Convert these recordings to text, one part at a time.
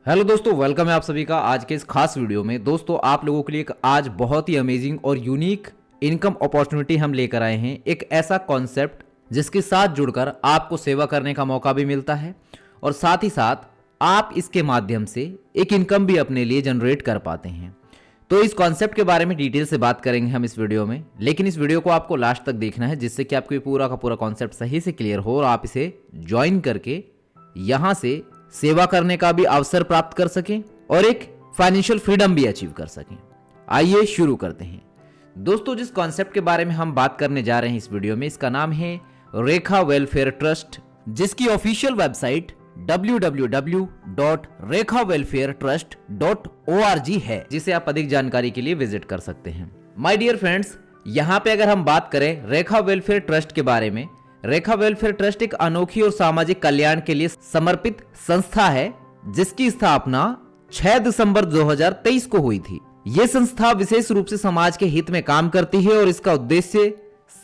Hello दोस्तों, welcome है आप सभी का आज के इस खास वीडियो में। दोस्तों, आप लोगों के लिए एक आज बहुत ही अमेजिंग और यूनिक इनकम अपॉर्चुनिटी हम लेकर आए हैं। एक ऐसा कॉन्सेप्ट जिसके साथ जुड़कर आपको सेवा करने का मौका भी मिलता है और साथ ही साथ आप इसके माध्यम से एक इनकम भी अपने लिए जनरेट कर पाते हैं। तो इस कॉन्सेप्ट के बारे में डिटेल से बात करेंगे हम इस वीडियो में, लेकिन इस वीडियो को आपको लास्ट तक देखना है जिससे कि आपको ये पूरा का पूरा कॉन्सेप्ट सही से क्लियर हो और आप इसे ज्वाइन करके यहाँ से सेवा करने का भी अवसर प्राप्त कर सकें और एक फाइनेंशियल फ्रीडम भी अचीव कर सकें। आइए शुरू करते हैं। दोस्तों, जिस कॉन्सेप्ट के बारे में हम बात करने जा रहे हैं इस वीडियो में, इसका नाम है रेखा वेलफेयर ट्रस्ट, जिसकी ऑफिशियल वेबसाइट www.rekhaWelfareTrust.org है, जिसे आप अधिक जानकारी के लिए विजिट कर सकते हैं। माय डियर फ्रेंड्स, यहाँ पे अगर हम बात करें रेखा वेलफेयर ट्रस्ट के बारे में, रेखा वेलफेयर ट्रस्ट एक अनोखी और सामाजिक कल्याण के लिए समर्पित संस्था है जिसकी स्थापना 6 दिसंबर 2023 को हुई थी। ये संस्था विशेष रूप से समाज के हित में काम करती है और इसका उद्देश्य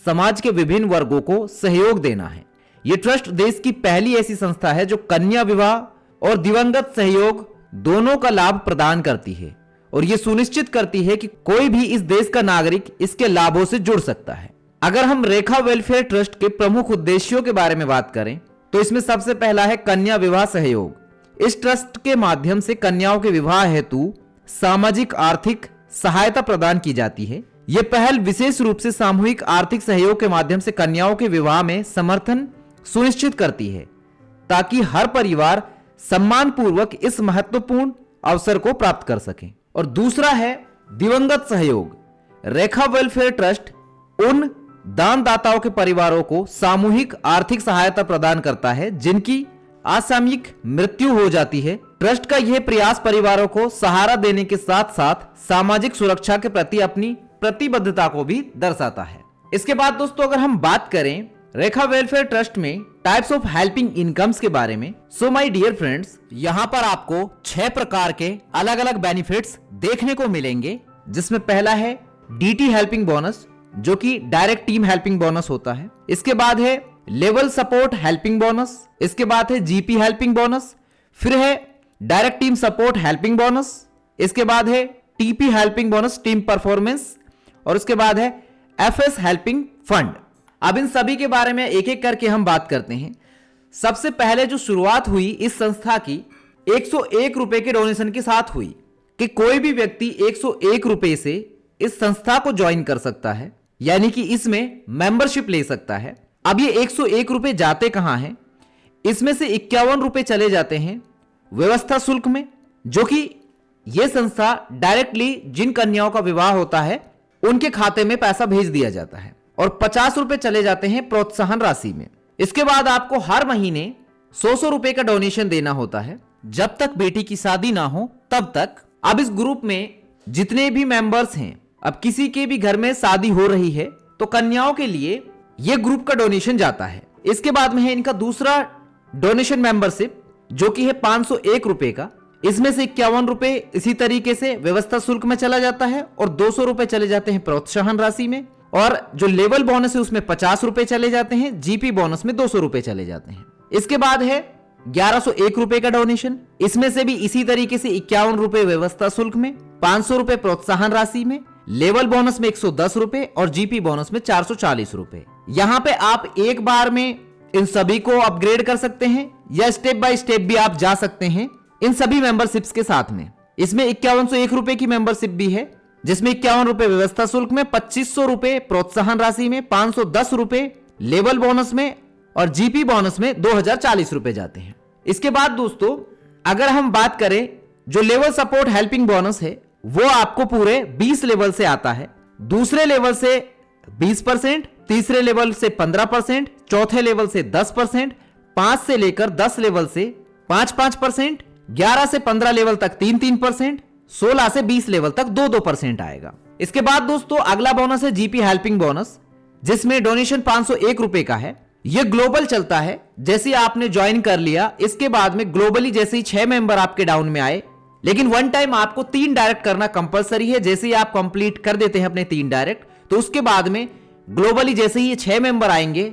समाज के विभिन्न वर्गों को सहयोग देना है। ये ट्रस्ट देश की पहली ऐसी संस्था है जो कन्या विवाह और दिवंगत सहयोग दोनों का लाभ प्रदान करती है और ये सुनिश्चित करती है कि कोई भी इस देश का नागरिक इसके लाभों से जुड़ सकता है। अगर हम रेखा वेलफेयर ट्रस्ट के प्रमुख उद्देश्यों के बारे में बात करें तो इसमें सबसे पहला है कन्या विवाह सहयोग। इस ट्रस्ट के माध्यम से कन्याओं के विवाह हेतु सामाजिक आर्थिक सहायता प्रदान की जाती है। यह पहल विशेष रूप से सामूहिक आर्थिक सहयोग के माध्यम से कन्याओं के विवाह में समर्थन सुनिश्चित करती है ताकि हर परिवार सम्मानपूर्वक इस महत्वपूर्ण अवसर को प्राप्त कर सके। और दूसरा है दिवंगत सहयोग। रेखा वेलफेयर ट्रस्ट उन दानदाताओं के परिवारों को सामूहिक आर्थिक सहायता प्रदान करता है जिनकी असामयिक मृत्यु हो जाती है। ट्रस्ट का यह प्रयास परिवारों को सहारा देने के साथ साथ सामाजिक सुरक्षा के प्रति अपनी प्रतिबद्धता को भी दर्शाता है। इसके बाद दोस्तों, अगर हम बात करें रेखा वेलफेयर ट्रस्ट में टाइप्स ऑफ हेल्पिंग इनकम्स के बारे में, सो माय डियर फ्रेंड्स, यहाँ पर आपको 6 प्रकार के अलग अलग बेनिफिट्स देखने को मिलेंगे, जिसमें पहला है डीटी हेल्पिंग बोनस, जो कि डायरेक्ट टीम हेल्पिंग बोनस होता है। इसके बाद है लेवल सपोर्ट हेल्पिंग बोनस, इसके बाद है जीपी हेल्पिंग बोनस, फिर है direct team support helping bonus, इसके बाद है TP helping bonus team performance, और उसके बाद है एफएस हेल्पिंग फंड। अब इन सभी के बारे में एक एक करके हम बात करते हैं। सबसे पहले जो शुरुआत हुई इस संस्था की 101 रुपए के डोनेशन के साथ हुई कि कोई भी व्यक्ति 101 रुपए से इस संस्था को ज्वाइन कर सकता है, यानी कि इसमें मेंबरशिप ले सकता है। अब ये 101 रुपए जाते कहां हैं? इसमें से 51 रुपए चले जाते हैं व्यवस्था शुल्क में, जो कि यह संस्था डायरेक्टली जिन कन्याओं का विवाह होता है उनके खाते में पैसा भेज दिया जाता है, और 50 रुपए चले जाते हैं प्रोत्साहन राशि में। इसके बाद आपको हर महीने 100 रुपए का डोनेशन देना होता है जब तक बेटी की शादी ना हो तब तक। अब इस ग्रुप में जितने भी मेंबर्स हैं, अब किसी के भी घर में शादी हो रही है तो कन्याओं के लिए यह ग्रुप का डोनेशन जाता है। इसके बाद में है इनका दूसरा डोनेशन मेंबरशिप, जो कि है 501 रुपए का। इसमें से 51 रुपए इसी तरीके से व्यवस्था शुल्क में चला जाता है और 200 रुपए चले जाते हैं प्रोत्साहन राशि में, और जो लेवल बोनस है उसमें 50 रुपए चले जाते हैं, जीपी बोनस में 200 रुपए चले जाते हैं। इसके बाद है 1101 रुपए का डोनेशन। इसमें से भी इसी तरीके से 51 रुपए व्यवस्था शुल्क में, 500 रुपए प्रोत्साहन राशि में, लेवल बोनस में 110 रुपए और जीपी बोनस में 440 रुपए। यहाँ पे आप एक बार में इन सभी को अपग्रेड कर सकते हैं या स्टेप बाय स्टेप भी आप जा सकते हैं इन सभी मेंबरशिप्स के साथ में। इसमें 5101 रुपए की मेंबरशिप भी है, जिसमें 51 रुपए व्यवस्था शुल्क में, 2500 रुपए प्रोत्साहन राशि में, 510 रुपए लेवल बोनस में और जीपी बोनस में 2040 रुपए जाते हैं। इसके बाद दोस्तों, अगर हम बात करें जो लेवल सपोर्ट हेल्पिंग बोनस है, वो आपको पूरे 20 लेवल से आता है। दूसरे लेवल से 20%, तीसरे लेवल से 15%, चौथे लेवल से 10%, 5 से लेकर 10 लेवल से 5-5%, 11 से 15 लेवल तक 3-3%, 16 से 20 लेवल तक 2-2% आएगा। इसके बाद दोस्तों अगला बोनस है जीपी हेल्पिंग बोनस, जिसमें डोनेशन 501 रुपए का है। यह ग्लोबल चलता है। जैसे आपने ज्वाइन कर लिया, इसके बाद में ग्लोबली जैसे ही 6 मेंबर आपके डाउन में आए, लेकिन वन टाइम आपको 3 डायरेक्ट करना कंपलसरी है। जैसे ही आप कंप्लीट कर देते हैं अपने 3 डायरेक्ट, तो उसके बाद में ग्लोबली जैसे ही ये 6 मेंबर आएंगे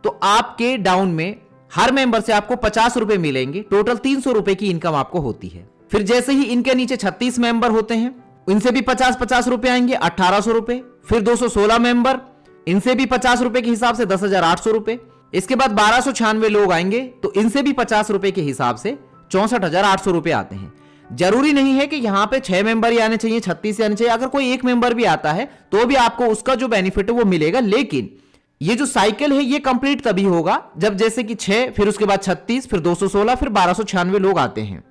तो आपके डाउन में हर मेंबर से आपको 50 रुपए मिलेंगे। टोटल 300 रुपए की इनकम आपको होती है। फिर जैसे ही इनके नीचे 36 मेंबर होते हैं, इनसे भी 50-50 रुपए आएंगे, 1800 रुपए। फिर 216 मेंबर, इनसे भी 50 रुपए के हिसाब से 10,800 रुपए। इसके बाद 1296 लोग आएंगे, तो इनसे भी 50 रुपए के हिसाब से 64,800 रुपए आते हैं। जरूरी नहीं है कि यहां पे 6 मेंबर ही आने चाहिए, 36 आने चाहिए। अगर कोई एक मेंबर भी आता है तो भी आपको उसका जो बेनिफिट है वो मिलेगा। लेकिन ये जो साइकिल है ये कंप्लीट तभी होगा जब जैसे कि 6, फिर उसके बाद 36, फिर 216, फिर 1296 लोग आते हैं।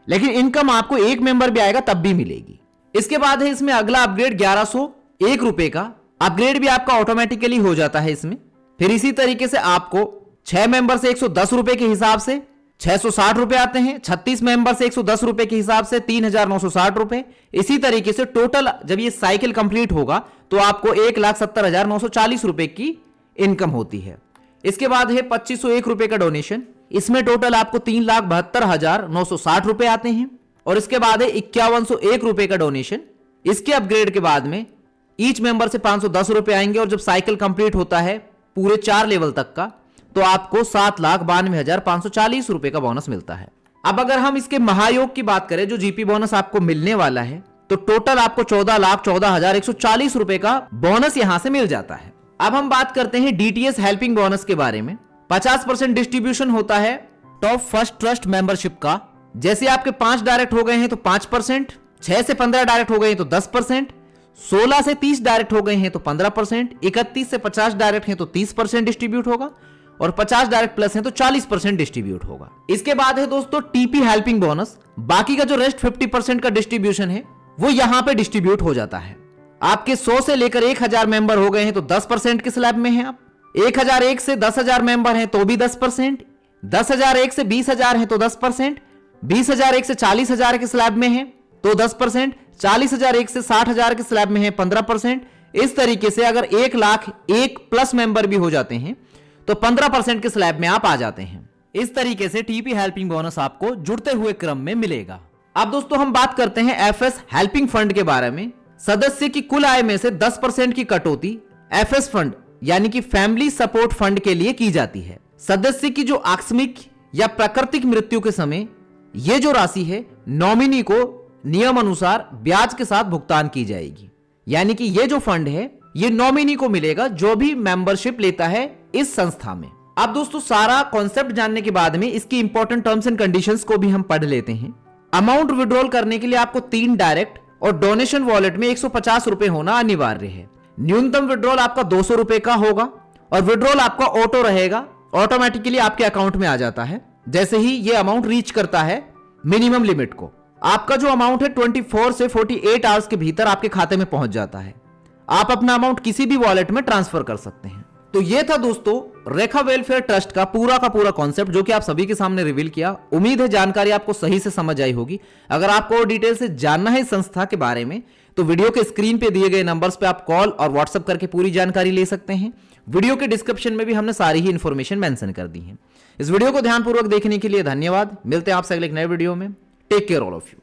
लेकिन इनकम आपको एक मेंबर भी आएगा तब भी मिलेगी। इसके बाद है इसमें अगला अपग्रेड 1101 रुपए का अपग्रेड भी आपका ऑटोमेटिकली हो जाता है इसमें। फिर इसी तरीके से आपको 6 मेंबर से 110 रुपए के हिसाब से 660 रुपए आते हैं। 36 मेंबर से 110 रुपए के हिसाब से 3,960 रुपए। इसी तरीके से टोटल जब ये साइकिल कंप्लीट होगा तो आपको 1,70,940 रुपए की इनकम होती है। इसके बाद है 2,501 रुपए का डोनेशन। इसमें टोटल आपको 3,72,960 रुपए आते हैं। और इसके बाद है 5,101 रुपए का डोनेशन। इसके अपग्रेड के बाद में ईच मेंबर से 510 रुपए आएंगे और जब साइकिल कंप्लीट होता है पूरे 4 लेवल तक का तो आपको 7,92,540 रुपए का बोनस मिलता है। अब अगर हम इसके महायोग की बात करें, जो जीपी बोनस आपको मिलने वाला है, तो टोटल आपको 14,14,140 रुपए का बोनस यहां से मिल जाता है। अब हम बात करते हैं डीटीएस हेल्पिंग बोनस के बारे में। 50% डिस्ट्रीब्यूशन होता है टॉप फर्स्ट ट्रस्ट मेंबरशिप का। जैसे आपके 5 डायरेक्ट हो गए हैं तो 5%, 6 से 15 डायरेक्ट हो गए हैं तो 10%, 16 से 30 डायरेक्ट हो गए हैं तो 15%, 31 से 50 डायरेक्ट हैं तो 30% डिस्ट्रीब्यूट होगा और 50 डायरेक्ट प्लस हैं तो 40% डिस्ट्रीब्यूट होगा। इसके बाद है दोस्तों टीपी हेल्पिंग बोनस। बाकी का जो रेस्ट 50% का डिस्ट्रीब्यूशन है वो यहां पे डिस्ट्रीब्यूट हो जाता है। आपके 100 से लेकर 1,000 मेंबर हो गए हैं तो 10% के स्लैब में हैं आप। 1,001 से 10,000 मेंबर हैं तो भी 10%, 10,001 से 20,000 हैं तो 10%, 20,001 से 40,000 के स्लैब में हैं तो 10%, 40,001 से 60,000 के स्लैब में हैं 15%। इस तरीके से अगर 1,01,000 प्लस मेंबर भी हो जाते हैं तो 15% के स्लैब में आप आ जाते हैं। इस तरीके से टीपी हेल्पिंग बोनस आपको जुड़ते हुए क्रम में मिलेगा। अब दोस्तों हम बात करते हैं एफएस हेल्पिंग फंड के बारे में। सदस्य की कुल आय में से 10% की कटौती एफएस फंड यानी कि फैमिली सपोर्ट फंड के लिए की जाती है। सदस्य की जो आकस्मिक या प्राकृतिक मृत्यु के समय यह जो राशि है नॉमिनी को नियम अनुसार ब्याज के साथ भुगतान की जाएगी। यानी कि यह जो फंड है ये नॉमिनी को मिलेगा जो भी मेंबरशिप लेता है इस संस्था में। अब दोस्तों सारा कॉन्सेप्ट जानने के बाद में इसकी इंपॉर्टेंट टर्म्स एंड कंडीशंस को भी हम पढ़ लेते हैं। अमाउंट विड्रॉल करने के लिए आपको 3 डायरेक्ट और डोनेशन वॉलेट में 150 रुपए होना अनिवार्य है। न्यूनतम विड्रॉल आपका 200 रुपए का होगा और विड्रॉल आपका ऑटो रहेगा, ऑटोमेटिकली आपके अकाउंट में आ जाता है जैसे ही ये अमाउंट रीच करता है मिनिमम लिमिट को। आपका जो अमाउंट है 24 से 48 आवर्स के भीतर आपके खाते में पहुंच जाता है। आप अपना अमाउंट किसी भी वॉलेट में ट्रांसफर कर सकते हैं। तो ये था दोस्तों रेखा वेलफेयर ट्रस्ट का पूरा कॉन्सेप्ट जो कि आप सभी के सामने रिवील किया। उम्मीद है जानकारी आपको सही से समझ आई होगी। अगर आपको और डिटेल से जानना है इस संस्था के बारे में तो वीडियो के स्क्रीन पे दिए गए नंबर्स पे आप कॉल और व्हाट्सएप करके पूरी जानकारी ले सकते हैं। वीडियो के डिस्क्रिप्शन में भी हमने सारी ही इंफॉर्मेशन मेंशन कर दी है। इस वीडियो को ध्यानपूर्वक देखने के लिए धन्यवाद। मिलते हैं आपसे अगले एक नए वीडियो में। Take care all of you.